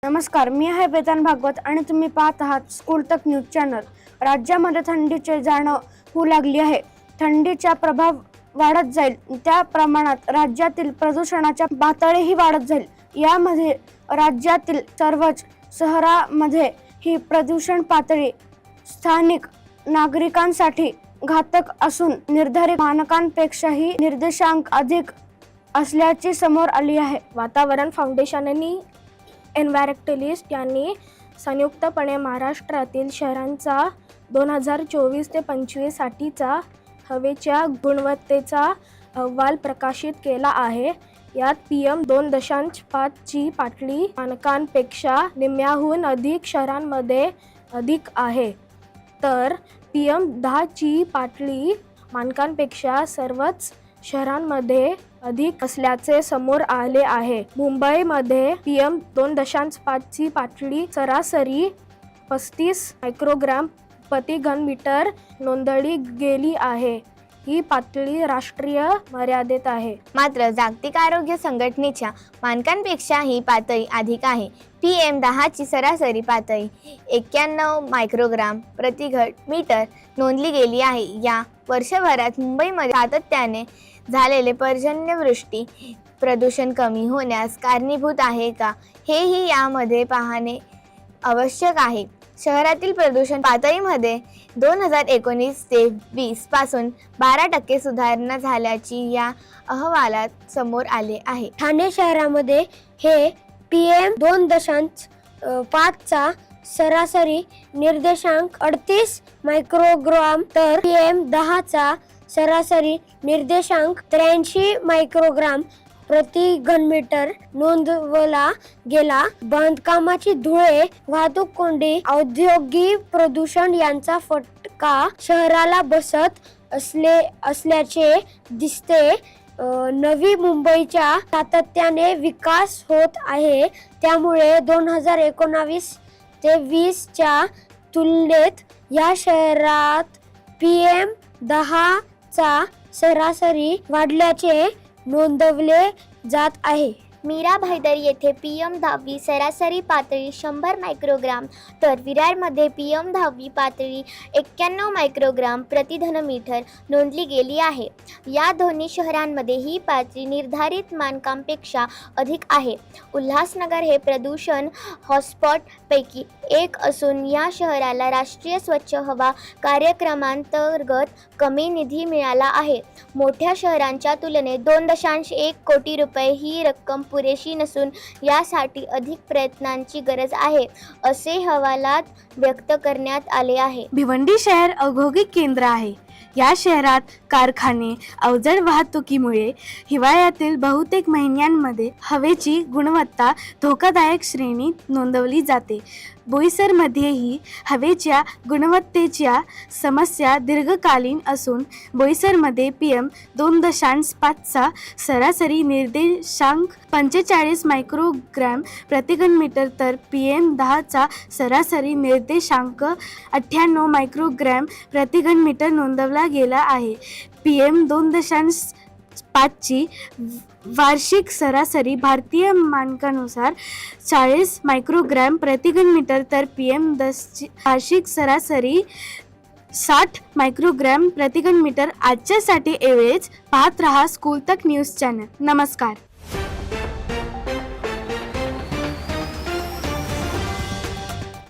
नमस्कार, मी आहे वेदांत भागवत आणि तुम्ही पाहत आहात स्कूल तक न्यूज चॅनल। राज्यामध्ये थंडीचे जाणव होऊ लागली आहे। थंडीचा प्रभाव वाढत जाईल त्या प्रमाणात राज्यातील प्रदूषणाच्या पातळीही वाढत जाईल। यामध्ये राज्यातील सर्वच शहरांमध्ये ही प्रदूषण पातळी स्थानिक नागरिकांसाठी घातक असून निर्धारित मानकांपेक्षाही निर्देशांक अधिक असल्याचे समोर आले आहे। वातावरण फाउंडेशननी एन्व्हायरमेंटलिस्ट यांनी संयुक्तपणे महाराष्ट्रातील शहरांचा 2024 ते 25 साठीचा हवेच्या गुणवत्तेचा अहवाल प्रकाशित केला आहे। यात PM 2.5 ची पातळी मानकांपेक्षा निम्म्याहून अधिक शहरांमध्ये अधिक आहे, तर PM 10 ची पातळी मानकांपेक्षा सर्वच शहरांमध्ये अधिक असल्याचे समोर आले आहे। मुंबईमध्ये PM 2.5 ची पातळी सरासरी 35 मायक्रोग्राम प्रति घनमीटर नोंदवली गेली आहे। ही पातळी राष्ट्रीय मर्यादेत आहे। मात्र जागतिक आरोग्य संघटनेच्या मानकांपेक्षा ही पातळी अधिक आहे। PM 10 ची सरासरी पातळी 91 मायक्रोग्राम प्रति घनमीटर नोंदली गेली आहे। या वर्षभरात मुंबईमध्ये सातत्याने झालेले पर्जन्यवृष्टी प्रदूषण कमी होण्यास कारणीभूत आहे का, हेही यामध्ये पाहणे आवश्यक आहे। शहरातील प्रदूषण पातळीमध्ये 2019 ते 20 पासून 12% सुधारणा झाल्याची या अहवालात समोर आले आहे। ठाणे शहरामध्ये हे PM 2.5 चा सरासरी निर्देशांक 38 मायक्रोग्राम तर PM 10 चा सरासरी निर्देशांक 83 मायक्रोग्राम प्रति घनमीटर नोंदवला गेला। बांधकामाची धुळे, वाहतूक कोंडी, औद्योगिक प्रदूषण यांचा फटका शहराला बसत असल्याचे दिसते। नवी मुंबईच्या सातत्याने विकास होत आहे, त्यामुळे 2019 ते 20 च्या तुलनेत या शहरात PM 10 चा सरासरी वाढल्याचे नोंदवले जात आहे। मीरा भाईदर येथे PM 10 सरासरी पातळी 100 मायक्रोग्राम तर विरारमध्ये PM 10 पातळी 91 मायक्रोग्राम प्रति घनमीटर नोंदली गेली आहे। या दोन्ही शहरांमध्ये ही पातळी निर्धारित मानकांपेक्षा अधिक आहे। उल्हासनगर हे प्रदूषण हॉटस्पॉटपैकी एक असून या शहराला राष्ट्रीय स्वच्छ हवा कार्यक्रमांतर्गत कमी निधी मिळाला आहे। मोठ्या शहरांच्या तुलनेत 2.1 कोटी रुपये ही रक्कम पुरेशी नसून यासाठी अधिक प्रयत्नांची गरज आहे, असे अहवालात व्यक्त करण्यात आले आहे। भिवंडी शहर औद्योगिक केंद्र आहे। या शहरात कारखाने, अवजड वाहतुकीमुळे हिवाळ्यातील बहुतेक महिन्यांमध्ये हवेची गुणवत्ता धोकादायक श्रेणीत नोंदवली जाते। बोईसरमध्येही हवेच्या गुणवत्तेच्या समस्या दीर्घकालीन असून बोईसरमध्ये PM 2.5 चा सरासरी निर्देशांक 45 मायक्रोग्राम प्रति घनमीटर तर PM 10 चा सरासरी निर्देशांक 98 मायक्रोग्राम प्रति घनमीटर नोंदवला गेला आहे। PM 2.5 ची वार्षिक सरासरी भारतीय मानकानुसार 40 मायक्रोग्राम प्रति घनमीटर तर PM 10 ची वार्षिक सरासरी 60 मायक्रोग्राम प्रति घनमीटर। आजच्यासाठी एवढेच। पाहत रहा स्कूल तक न्यूज चॅनल। नमस्कार।